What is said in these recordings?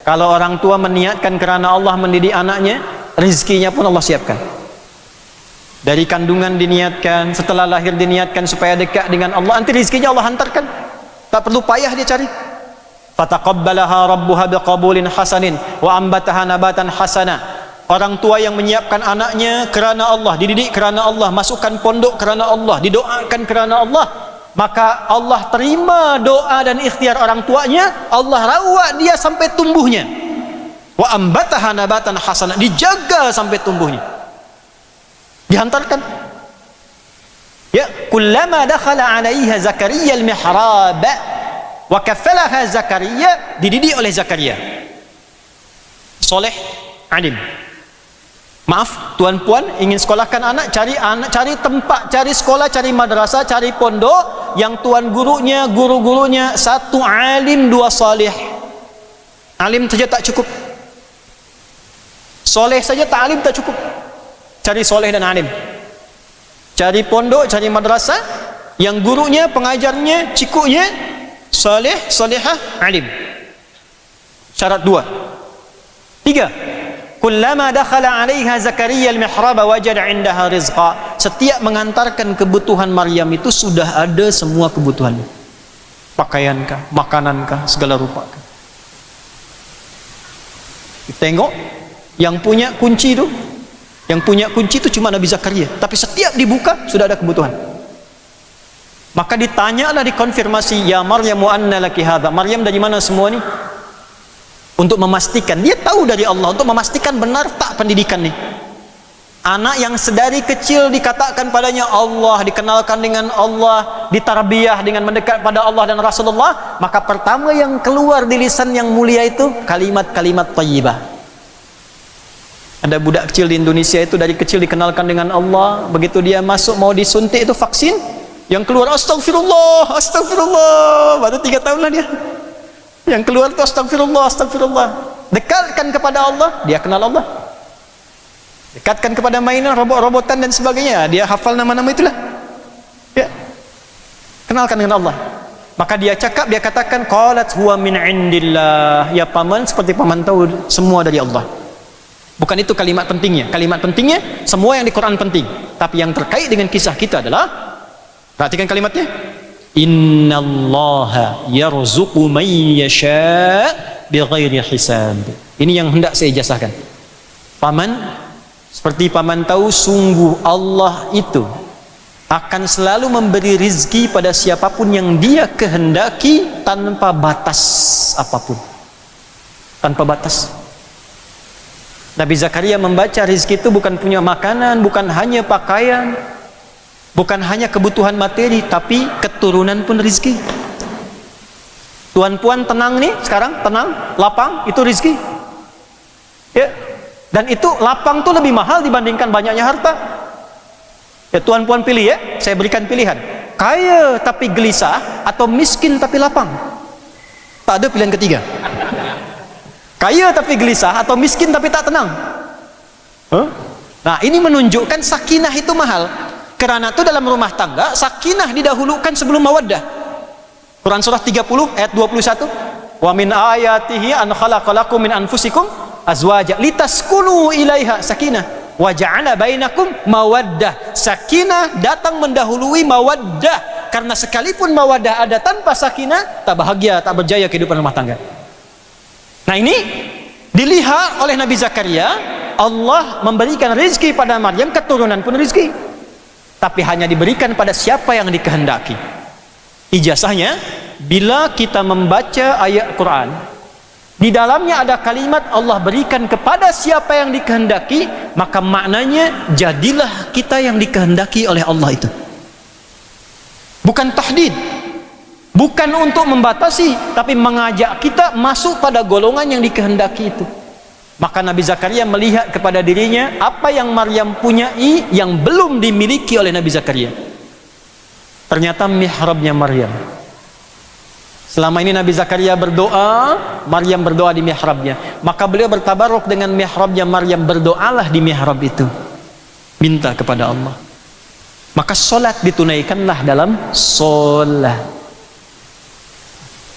Kalau orang tua meniatkan karena Allah mendidik anaknya, rizkinya pun Allah siapkan. Dari kandungan diniatkan, setelah lahir diniatkan supaya dekat dengan Allah, nanti rizkinya Allah hantarkan. Tak perlu payah dia cari. Fataqabbalaha rabbuha biqabulin hasanin wa ambataha nabatan hasana. Orang tua yang menyiapkan anaknya kerana Allah, dididik kerana Allah, masukkan pondok kerana Allah, didoakan kerana Allah, maka Allah terima doa dan ikhtiar orang tuanya. Allah rawat dia sampai tumbuhnya. Wa ambataha nabatan hasana, dijaga sampai tumbuhnya. Dihantarkan. Ya, kullama dakhala 'alaiha Zakaria al-mihrab wa kaffalaha Zakaria, dididik oleh Zakaria. Soleh, alim. Maaf, tuan-puan ingin sekolahkan anak, cari tempat, cari sekolah, cari madrasah, cari pondok yang tuan gurunya, guru-gurunya satu alim, dua salih. Alim saja tak cukup. Soleh saja tak alim tak cukup. Cari soleh dan alim. Cari pondok, cari madrasah yang gurunya, pengajarnya, cikuknya soleh, solehah, alim. Syarat 2. 3. Kullama dakhala 'alaiha Zakaria al-mihrab wajada 'indaha rizqa. Setiap mengantarkan kebutuhan Maryam itu sudah ada semua kebutuhannya. Pakaiankah, makanankah, segala rupa. Tengok yang punya kunci itu, cuma Nabi Zakaria, tapi setiap dibuka sudah ada kebutuhan. Maka ditanyalah, dikonfirmasi, ya Maryam anna laki hadza. Maryam, dari mana semua ini? Untuk memastikan, dia tahu dari Allah, untuk memastikan benar tak pendidikan nih. Anak yang sedari kecil dikatakan padanya Allah, dikenalkan dengan Allah, ditarbiyah dengan mendekat pada Allah dan Rasulullah, maka pertama yang keluar di lisan yang mulia itu kalimat-kalimat thayyibah. Ada budak kecil di Indonesia itu dari kecil dikenalkan dengan Allah, begitu dia masuk mau disuntik itu vaksin, yang keluar astagfirullah, astagfirullah, baru 3 tahun lah dia. Yang keluar itu astagfirullah, astagfirullah. Dekatkan kepada Allah, dia kenal Allah. Dekatkan kepada mainan, robot-robotan dan sebagainya, dia hafal nama-nama itulah. Ya. Kenalkan dengan Allah. Maka dia cakap, dia katakan qalat huwa min indillah. Ya paman, seperti paman tahu semua dari Allah. Bukan itu kalimat pentingnya. Kalimat pentingnya semua yang di Quran penting, tapi yang terkait dengan kisah kita adalah, perhatikan kalimatnya, innallaha yarzuqu man yasha bighairi hisab. Ini yang hendak saya ijazahkan. Paman, seperti paman tahu, sungguh Allah itu akan selalu memberi rizki pada siapapun yang dia kehendaki tanpa batas apapun. Tanpa batas. Nabi Zakaria membaca rizki itu bukan punya makanan, bukan hanya pakaian, bukan hanya kebutuhan materi, tapi keturunan pun rizki. Tuan-puan tenang nih sekarang, tenang, lapang, itu rizki. Ya. Dan itu lapang tuh lebih mahal dibandingkan banyaknya harta. Ya, tuan-puan pilih ya, saya berikan pilihan. Kaya tapi gelisah atau miskin tapi lapang. Tak ada pilihan ketiga. Kaya tapi gelisah atau miskin tapi tak tenang. Huh? Nah, ini menunjukkan sakinah itu mahal. Karena itu dalam rumah tangga sakinah didahulukan sebelum mawaddah. Quran surah 30 ayat 21. Wa min ayatihi an khalaqalakum min anfusikum azwaja litaskunu ilaiha, sakinah. Wa ja'ala bainakum mawaddah. Sakinah datang mendahului mawaddah. Karena sekalipun mawaddah ada tanpa sakinah, tak bahagia, tak berjaya kehidupan rumah tangga. Nah, ini dilihat oleh Nabi Zakaria, Allah memberikan rizki pada Maryam, keturunan pun rizki, tapi hanya diberikan pada siapa yang dikehendaki. Ijazahnya, bila kita membaca ayat Quran, di dalamnya ada kalimat Allah berikan kepada siapa yang dikehendaki, maka maknanya jadilah kita yang dikehendaki oleh Allah itu. Bukan tahdid, bukan untuk membatasi, tapi mengajak kita masuk pada golongan yang dikehendaki itu. Maka Nabi Zakaria melihat kepada dirinya apa yang Maryam punyai yang belum dimiliki oleh Nabi Zakaria. Ternyata mihrabnya Maryam. Selama ini Nabi Zakaria berdoa, Maryam berdoa di mihrabnya. Maka beliau bertabaruk dengan mihrabnya Maryam, berdoalah di mihrab itu. Minta kepada Allah. Maka solat ditunaikanlah dalam solat.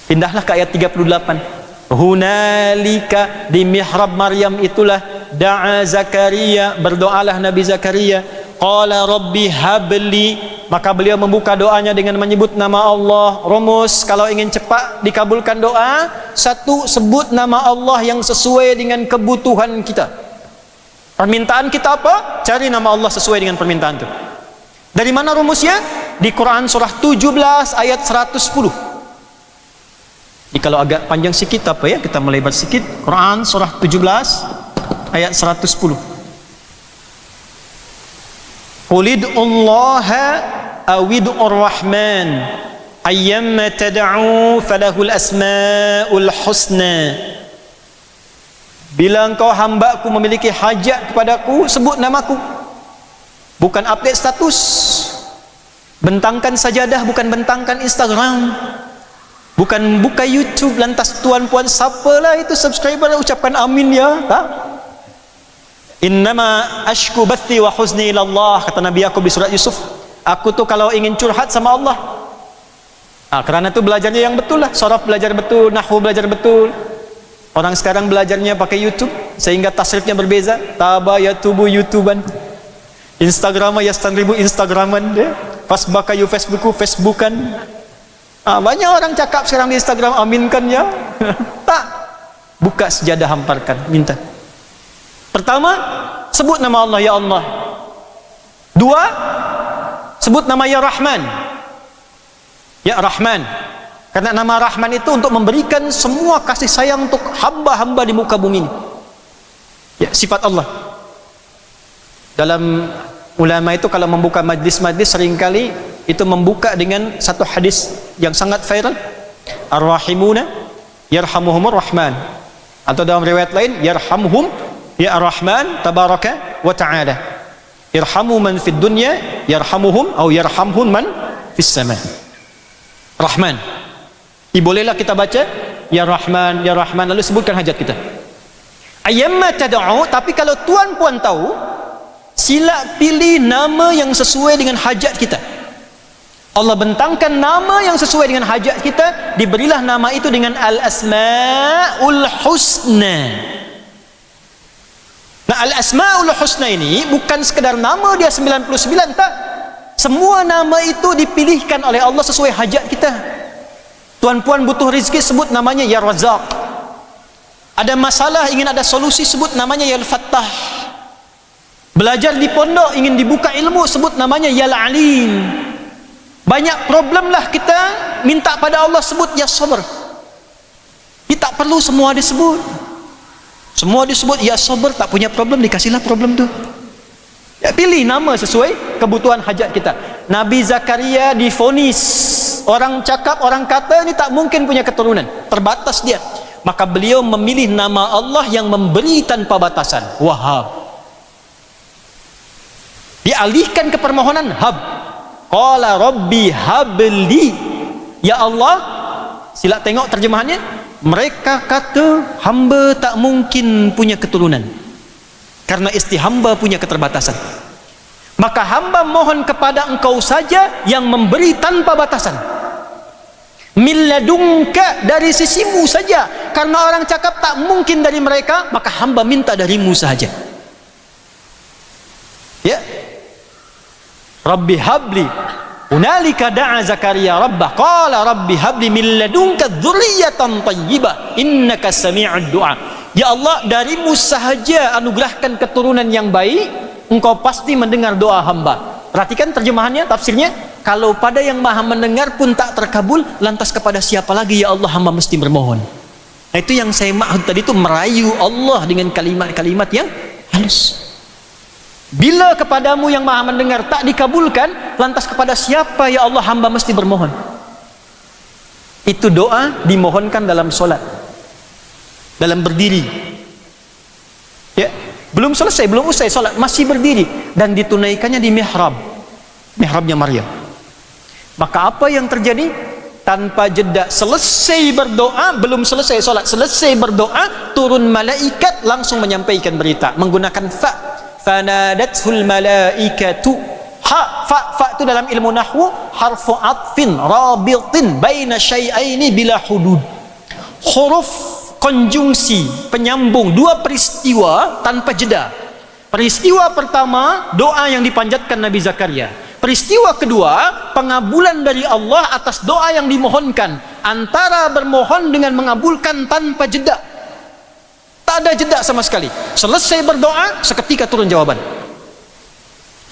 Pindahlah ke ayat 38. hunalika, di mihrab Maryam itulah, da'a Zakaria, berdoalah Nabi Zakaria. Qala rabbi habli, maka beliau membuka doanya dengan menyebut nama Allah. Rumus kalau ingin cepat dikabulkan doa, satu, sebut nama Allah yang sesuai dengan kebutuhan kita. Permintaan kita apa? Cari nama Allah sesuai dengan permintaan itu. Dari mana rumusnya? Di Quran surah 17 ayat 110. Ini kalau agak panjang sikit apa ya, kita melebar sikit. Quran surah 17 ayat 110. Qulid'ullaha awid'ur rahman ayyamma tad'u falahul asma'ul husna. Bila engkau hambaku memiliki hajat kepadaku, sebut namaku. Bukan update status, bentangkan sajadah, bukan bentangkan Instagram, bukan buka YouTube lantas tuan puan siapalah itu subscriber ucapkan amin ya, tak? Innama ashku bathi wa huzni ilallah, kata Nabi Yakub di surat Yusuf. Aku tuh kalau ingin curhat sama Allah, kerana itu belajarnya yang betul lah. Sharaf belajar betul, nahwu belajar betul. Orang sekarang belajarnya pakai YouTube sehingga tasrifnya berbeza. Taba yatubu YouTuban, Instagram yastan ribu Instagraman, Fasbaka yu Facebooku Facebookan. Banyak orang cakap sekarang di Instagram, aminkan ya. Tak, buka sejadah, hamparkan, minta. Pertama, sebut nama Allah ya Allah. Dua, sebut nama ya Rahman. Ya Rahman. Karena nama Rahman itu untuk memberikan semua kasih sayang untuk hamba-hamba di muka bumi ini. Ya, sifat Allah. Dalam ulama itu kalau membuka majlis-majlis seringkali itu membuka dengan satu hadis yang sangat viral. Ar-Rahimuna yarhamuhumur Rahman. Atau dalam riwayat lain, yarhamhum ya Ar-Rahman tabaraka wa ta'ala. Irhamu man fid dunya yarhamuhum atau yarhamhum man fis sama. Rahman. Bolehlah kita baca ya Rahman lalu sebutkan hajat kita. Ayyamma tad'u, tapi kalau tuan puan tahu, sila pilih nama yang sesuai dengan hajat kita. Allah bentangkan nama yang sesuai dengan hajat kita, diberilah nama itu dengan Al-Asma'ul Husna. Nah, Al-Asma'ul Husna ini bukan sekedar nama dia 99, tak. Semua nama itu dipilihkan oleh Allah sesuai hajat kita. Tuan-puan butuh rezeki, sebut namanya ya Razak. Ada masalah, ingin ada solusi, sebut namanya ya Al-Fattah. Belajar di pondok, ingin dibuka ilmu, sebut namanya ya Al-Alim. Banyak problem lah kita, minta pada Allah, sebut ya Sabr. Kita tak perlu semua disebut. Semua disebut ya Sabr, tak punya problem, dikasihlah problem tu. Ya, pilih nama sesuai kebutuhan hajat kita. Nabi Zakaria difonis, orang cakap, orang kata ini tak mungkin punya keturunan, terbatas dia. Maka beliau memilih nama Allah yang memberi tanpa batasan, Wahhab. Dialihkan ke permohonan hab. Qala rabbi habli, ya Allah. Sila tengok terjemahannya. Mereka kata hamba tak mungkin punya keturunan karena hamba punya keterbatasan. Maka hamba mohon kepada engkau saja yang memberi tanpa batasan. Min ladunka, dari sisimu saja. Karena orang cakap tak mungkin dari mereka, maka hamba minta darimu saja. Ya. Rabbi habli. Hunalika da'a Zakaria rabbah. Qala rabbi habli min ladunka dzurriyyatan thayyibah innaka sami'ud du'a. Ya Allah, darimu sahaja anugerahkan keturunan yang baik, engkau pasti mendengar doa hamba. Perhatikan terjemahannya, tafsirnya. Kalau pada yang maha mendengar pun tak terkabul, lantas kepada siapa lagi ya Allah hamba mesti bermohon. Nah, itu yang saya maksud tadi, itu merayu Allah dengan kalimat-kalimat yang halus. Bila kepadamu yang maha mendengar tak dikabulkan, lantas kepada siapa ya Allah hamba mesti bermohon. Itu doa dimohonkan dalam solat, dalam berdiri. Ya, belum selesai, belum usai solat, masih berdiri, dan ditunaikannya di mihrabnya Maryam. Maka apa yang terjadi? Tanpa jeda, selesai berdoa, belum selesai solat, selesai berdoa, turun malaikat langsung menyampaikan berita menggunakan fa. Fanadathul malaikatu. Fa itu dalam ilmu nahwu harfu atfin rabitin baina syai'aini bila hudud. Huruf konjungsi, penyambung dua peristiwa tanpa jeda. Peristiwa pertama, doa yang dipanjatkan Nabi Zakaria. Peristiwa kedua, pengabulan dari Allah atas doa yang dimohonkan. Antara bermohon dengan mengabulkan tanpa jeda. Tak ada jeda sama sekali. Selesai berdoa, seketika turun jawaban.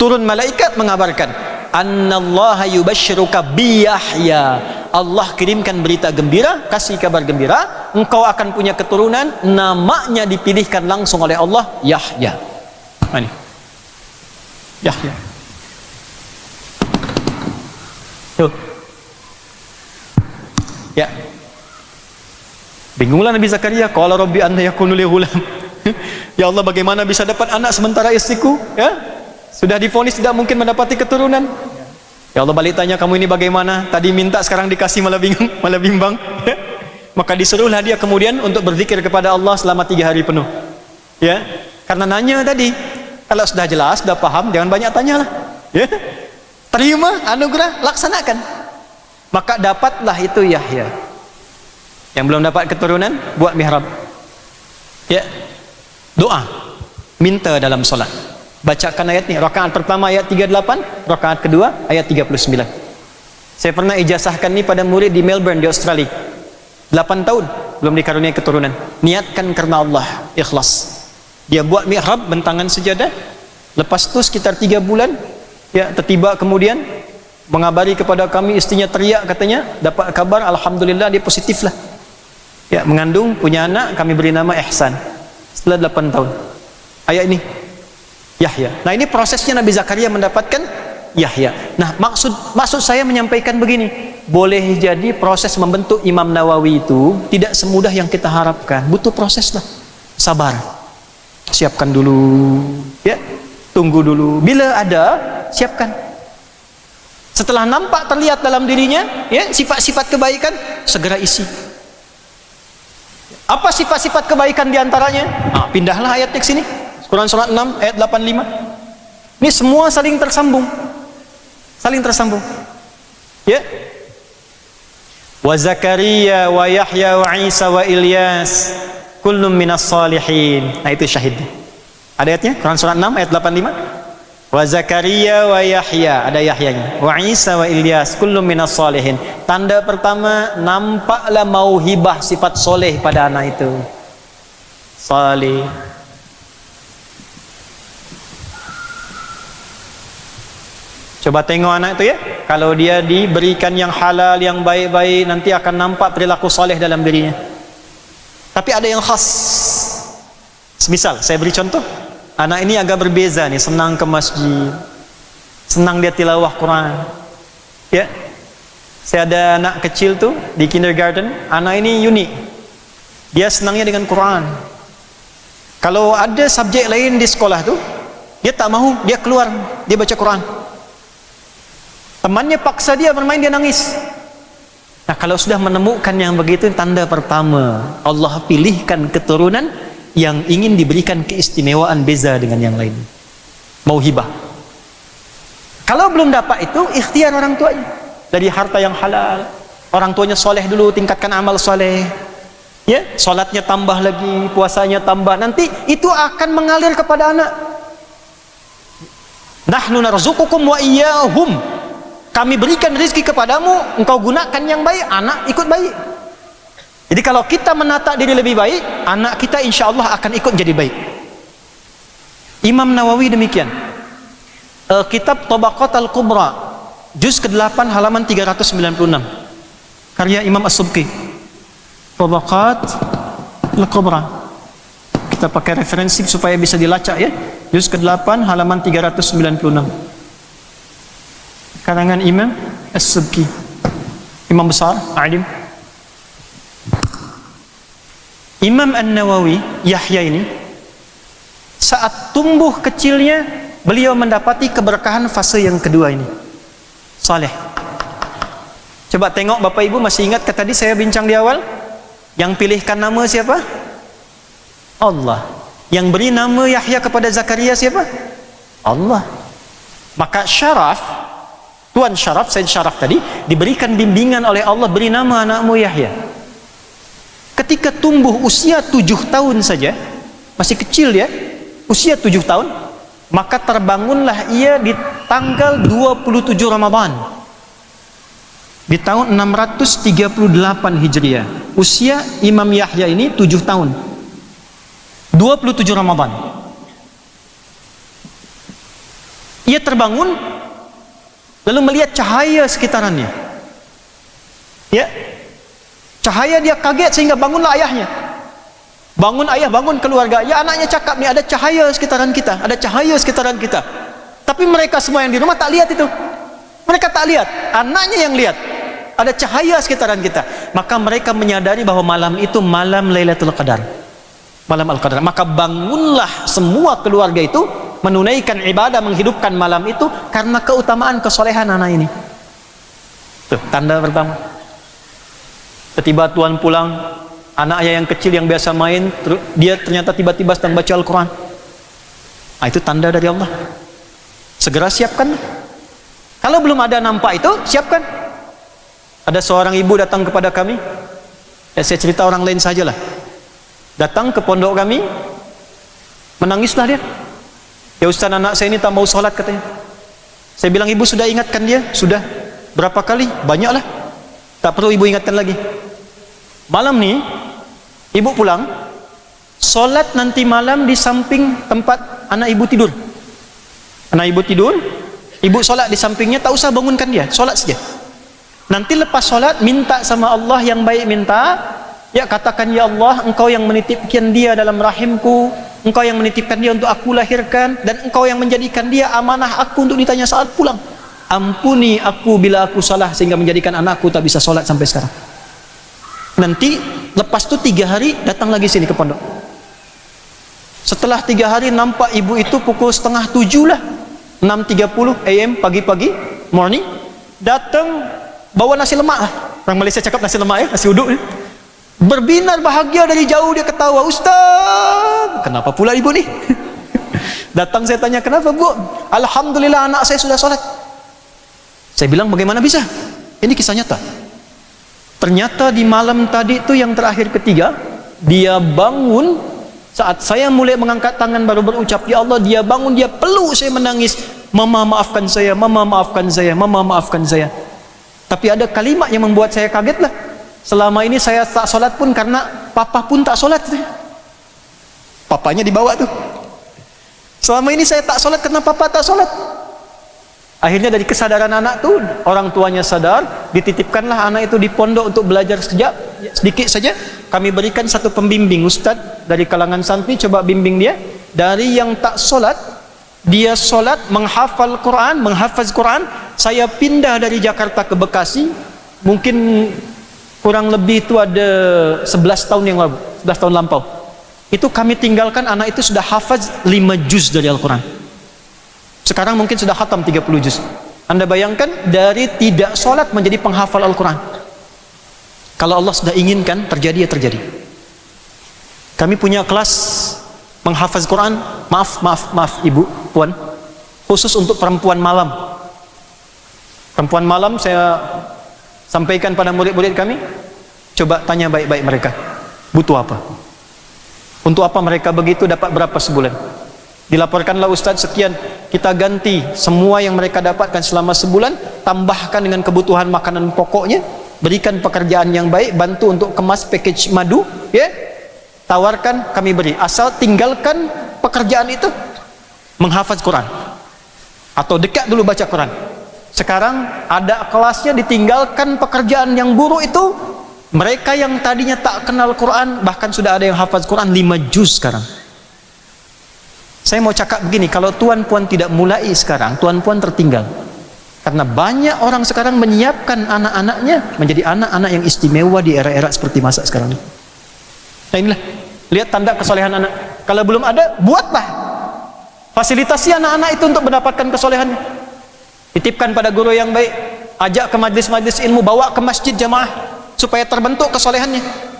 Turun malaikat mengabarkan, annallaha yubashshiruka bi Yahya. Allah kirimkan berita gembira, kasih kabar gembira, engkau akan punya keturunan, namanya dipilihkan langsung oleh Allah, Yahya. Ini Yahya. Tuh. Ya. Bingunglah Nabi Zakaria, qala rabbi anna yakunu li ghulam. Ya Allah, bagaimana bisa dapat anak sementara istriku, ya? Sudah divonis tidak mungkin mendapati keturunan. Ya Allah, balik tanya, kamu ini bagaimana? Tadi minta, sekarang dikasih, malah bingung, malah bimbang. Maka disuruhlah dia kemudian untuk berzikir kepada Allah selama 3 hari penuh. Ya, karena nanya tadi. Kalau sudah jelas, sudah paham, jangan banyak tanyalah. Ya, terima anugerah, laksanakan. Maka dapatlah itu Yahya. Yang belum dapat keturunan, buat mihrab. Ya, doa, minta dalam solat. Bacakan ayat ini, rakaat pertama ayat 38, rakaat kedua ayat 39. Saya pernah ijazahkan ini pada murid di Melbourne di Australia. 8 tahun belum dikaruniai keturunan. Niatkan karena Allah, ikhlas. Dia buat mihrab, bentangan sejadah. Lepas itu sekitar 3 bulan, ya, tiba kemudian mengabari kepada kami, istrinya teriak katanya, dapat kabar, alhamdulillah dia positif lah. Ya, mengandung, punya anak, kami beri nama Ihsan. Setelah 8 tahun. Ayat ini Yahya. Nah, ini prosesnya Nabi Zakaria mendapatkan Yahya. Nah, maksud saya menyampaikan begini, boleh jadi proses membentuk Imam Nawawi itu tidak semudah yang kita harapkan, butuh proses lah, sabar, siapkan dulu, ya, tunggu dulu, bila ada siapkan. Setelah nampak terlihat dalam dirinya, ya, sifat-sifat kebaikan, segera isi. Apa sifat-sifat kebaikan diantaranya? Nah, pindahlah ayatnya ke sini. Quran surat 6 ayat 85. Ini semua saling tersambung. Saling tersambung. Ya. Wa Zakaria wa Yahya wa Isa wa Ilyas kullum minas salihin. Nah, itu syahid. Ada ayatnya? Quran surat 6 ayat 85. Wa Zakaria wa Yahya, ada Yahyanya. Wa Isa wa Ilyas kullum minas salihin. Tanda pertama, nampaklah mauhibah sifat soleh pada anak itu. Salih. Coba tengok anak itu, ya, kalau dia diberikan yang halal, yang baik-baik, nanti akan nampak perilaku soleh dalam dirinya. Tapi ada yang khas. Semisal, saya beri contoh, anak ini agak berbeza nih, senang ke masjid, senang dia tilawah Quran. Ya, saya ada anak kecil tuh di kindergarten, anak ini unik, dia senangnya dengan Quran. Kalau ada subjek lain di sekolah tuh, dia tak mau, dia keluar, dia baca Quran. Temannya paksa dia bermain, dia nangis. Nah, kalau sudah menemukan yang begitu, tanda pertama, Allah pilihkan keturunan yang ingin diberikan keistimewaan beza dengan yang lain. Mauhibah. Kalau belum dapat itu, ikhtiar orang tuanya. Dari harta yang halal. Orang tuanya soleh dulu, tingkatkan amal soleh. Ya, solatnya tambah lagi, puasanya tambah. Nanti itu akan mengalir kepada anak. Nahnu narzuqukum wa iyyahum. Kami berikan rezeki kepadamu, engkau gunakan yang baik, anak ikut baik. Jadi kalau kita menata diri lebih baik, anak kita insya Allah akan ikut jadi baik. Imam Nawawi demikian. Kitab Tabaqat Al-Kubra, juz ke-8 halaman 396. Karya Imam As-Subki. Tabaqat Al-Kubra. Kita pakai referensi supaya bisa dilacak, ya. Juz ke-8 halaman 396. Karangan Imam As-Subki, imam besar, alim. Imam An-Nawawi, Yahya ini, saat tumbuh kecilnya, beliau mendapati keberkahan fase yang kedua ini, saleh. Coba tengok Bapak Ibu, masih ingat ke tadi saya bincang di awal, yang pilihkan nama siapa? Allah. Yang beri nama Yahya kepada Zakaria siapa? Allah. Maka Syaraf, Tuan Syaraf, Said Syaraf tadi, diberikan bimbingan oleh Allah, beri nama anakmu Yahya. ketika tumbuh usia 7 tahun saja, masih kecil ya, usia 7 tahun, maka terbangunlah ia di tanggal 27 Ramadan di tahun 638 Hijriah. Usia Imam Yahya ini 7 tahun, 27 Ramadan. Ia terbangun lalu melihat cahaya sekitarannya. Ya, cahaya, dia kaget sehingga bangunlah ayahnya. Bangun ayah, bangun keluarga. Ya, anaknya cakap nih, ada cahaya sekitaran kita, ada cahaya sekitaran kita. Tapi mereka semua yang di rumah tak lihat itu. Mereka tak lihat, anaknya yang lihat. Ada cahaya sekitaran kita. Maka mereka menyadari bahwa malam itu malam Lailatul Qadar, malam Al-Qadar. Maka bangunlah semua keluarga itu menunaikan ibadah, menghidupkan malam itu karena keutamaan kesolehan anak ini. Tuh, tanda pertama. Tiba tuan pulang, anaknya yang kecil yang biasa main, dia ternyata tiba-tiba sedang baca Al-Quran. Nah, itu tanda dari Allah. Segera siapkan. Kalau belum ada nampak itu, siapkan. Ada seorang ibu datang kepada kami, ya saya cerita orang lain sajalah. Datang ke pondok kami, menangislah dia. Ya Ustaz, anak saya ini tak mau sholat katanya. Saya bilang, ibu sudah ingatkan dia? Sudah. Berapa kali? Banyaklah. Tak perlu ibu ingatkan lagi. Malam nih, ibu pulang, sholat nanti malam di samping tempat anak ibu tidur. Anak ibu tidur, ibu sholat di sampingnya, tak usah bangunkan dia, sholat saja. Nanti lepas sholat, minta sama Allah yang baik, minta, ya katakan, ya Allah, engkau yang menitipkan dia dalam rahimku, engkau yang menitipkan dia untuk aku lahirkan, dan engkau yang menjadikan dia amanah aku untuk ditanya saat pulang. Ampuni aku bila aku salah sehingga menjadikan anakku tak bisa sholat sampai sekarang. Nanti lepas itu 3 hari datang lagi sini ke pondok. Setelah 3 hari nampak ibu itu pukul 6:30 lah, 6:30 AM pagi-pagi morning, datang bawa nasi lemak lah. Orang Malaysia cakap nasi lemak ya, nasi uduk ya. Berbinar bahagia dari jauh, dia ketawa. Ustaz, kenapa pula ibu nih? Datang, saya tanya, kenapa bu? Alhamdulillah anak saya sudah sholat. Saya bilang, bagaimana bisa? Ini kisah nyata. Ternyata di malam tadi itu yang terakhir ketiga, dia bangun saat saya mulai mengangkat tangan baru berucap ya Allah, dia bangun, dia peluk saya menangis, mama maafkan saya, mama maafkan saya, mama maafkan saya. Tapi ada kalimat yang membuat saya kaget lah. Selama ini saya tak sholat pun karena papa pun tak sholat. Papanya dibawa tuh. Selama ini saya tak sholat karena papa tak sholat. Akhirnya dari kesadaran anak tuh, orang tuanya sadar, dititipkanlah anak itu di pondok untuk belajar sedikit saja. Kami berikan satu pembimbing ustaz dari kalangan santri, coba bimbing dia. Dari yang tak sholat, dia sholat, menghafal Quran, menghafaz Quran. Saya pindah dari Jakarta ke Bekasi, mungkin kurang lebih itu ada 11 tahun yang lalu, 11 tahun lampau. Itu kami tinggalkan anak itu sudah hafaz 5 juz dari Al-Quran. Sekarang mungkin sudah khatam 30 juz. Anda bayangkan, dari tidak sholat menjadi penghafal Al-Quran. Kalau Allah sudah inginkan terjadi, ya terjadi. Kami punya kelas menghafaz Quran, maaf ibu, puan, khusus untuk perempuan malam. Perempuan malam saya sampaikan pada murid-murid kami, coba tanya baik-baik mereka, butuh apa? Untuk apa mereka begitu, dapat berapa sebulan? Dilaporkanlah Ustaz sekian, kita ganti semua yang mereka dapatkan selama sebulan, tambahkan dengan kebutuhan makanan pokoknya, berikan pekerjaan yang baik, bantu untuk kemas package madu, ya, tawarkan, kami beri, asal tinggalkan pekerjaan itu, menghafaz Quran atau dekat dulu baca Quran. Sekarang ada kelasnya, ditinggalkan pekerjaan yang buruk itu. Mereka yang tadinya tak kenal Quran, bahkan sudah ada yang hafaz Quran 5 juz sekarang. Saya mau cakap begini, kalau tuan-puan tidak mulai sekarang, tuan-puan tertinggal. Karena banyak orang sekarang menyiapkan anak-anaknya menjadi anak-anak yang istimewa di era-era seperti masa sekarang. Nah inilah, lihat tanda kesolehan anak. Kalau belum ada, buatlah. Fasilitasi anak-anak itu untuk mendapatkan kesolehannya. Titipkan pada guru yang baik, ajak ke majlis-majlis ilmu, bawa ke masjid jamaah, supaya terbentuk kesolehannya.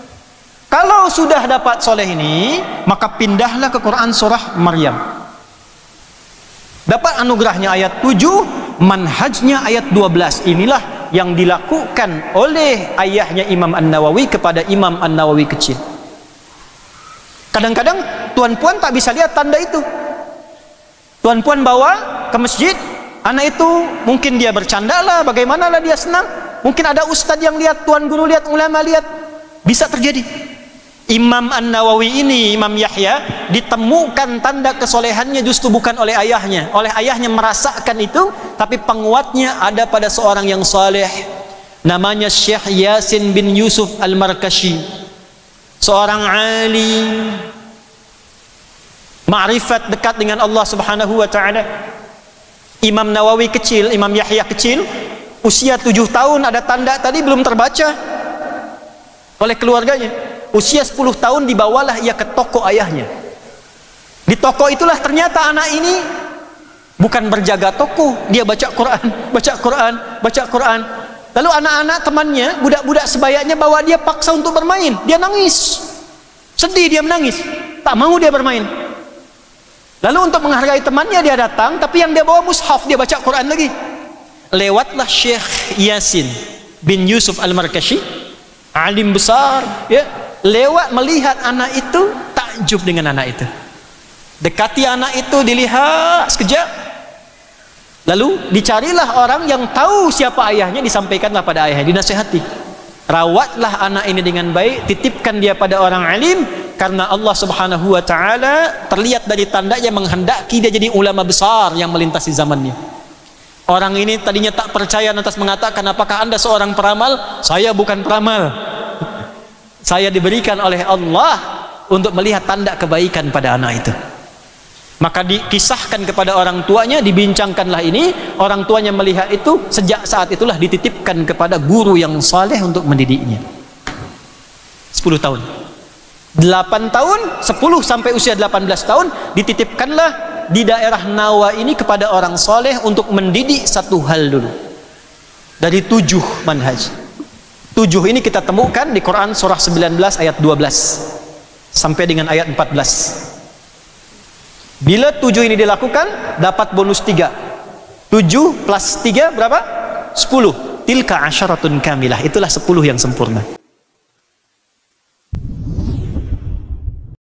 Kalau sudah dapat soleh ini, maka pindahlah ke Quran surah Maryam. Dapat anugerahnya ayat 7, manhajnya ayat 12. Inilah yang dilakukan oleh ayahnya Imam An-Nawawi kepada Imam An-Nawawi kecil. Kadang-kadang tuan-puan tak bisa lihat tanda itu. Tuan-puan bawa ke masjid, anak itu mungkin dia bercanda lah, bagaimana lah dia senang. Mungkin ada ustadz yang lihat, tuan guru lihat, ulama lihat. Bisa terjadi. Imam An-Nawawi ini, Imam Yahya, ditemukan tanda kesolehannya justru bukan oleh ayahnya. Oleh ayahnya merasakan itu, tapi penguatnya ada pada seorang yang saleh. Namanya Syekh Yasin bin Yusuf Al-Markashi. Seorang alim, ma'rifat dekat dengan Allah Subhanahu wa ta'ala. Imam Nawawi kecil, Imam Yahya kecil, usia 7 tahun, ada tanda tadi belum terbaca oleh keluarganya. Usia 10 tahun dibawalah ia ke toko ayahnya. Di toko itulah ternyata anak ini bukan berjaga toko, dia baca Quran, baca Quran, baca Quran. Lalu anak-anak temannya, budak-budak sebayanya bawa dia paksa untuk bermain. Dia nangis, sedih, dia menangis, tak mau dia bermain. Lalu untuk menghargai temannya dia datang, tapi yang dia bawa mushaf, dia baca Quran lagi. Lewatlah Syekh Yasin bin Yusuf Al-Markashi, alim besar, ya, lewat melihat anak itu, takjub dengan anak itu. Dekati anak itu, dilihat sekejap, lalu dicarilah orang yang tahu siapa ayahnya, disampaikanlah pada ayahnya, dinasihati. Rawatlah anak ini dengan baik, titipkan dia pada orang alim, karena Allah Subhanahu wa ta'ala terlihat dari tandanya menghendaki dia jadi ulama besar yang melintasi zamannya. Orang ini tadinya tak percaya, lantas mengatakan, apakah anda seorang peramal? Saya bukan peramal, saya diberikan oleh Allah untuk melihat tanda kebaikan pada anak itu. Maka dikisahkan kepada orang tuanya, dibincangkanlah ini. Orang tuanya melihat itu, sejak saat itulah dititipkan kepada guru yang saleh untuk mendidiknya. 10 tahun, 8 tahun, 10 sampai usia 18 tahun dititipkanlah di daerah Nawa ini kepada orang saleh untuk mendidik satu hal dulu. Dari 7 manhaj. 7 ini kita temukan di Quran surah 19 ayat 12 sampai dengan ayat 14. Bila 7 ini dilakukan, dapat bonus 3. 7 plus 3 berapa? 10. Tilka asyaratun kamilah. Itulah 10 yang sempurna.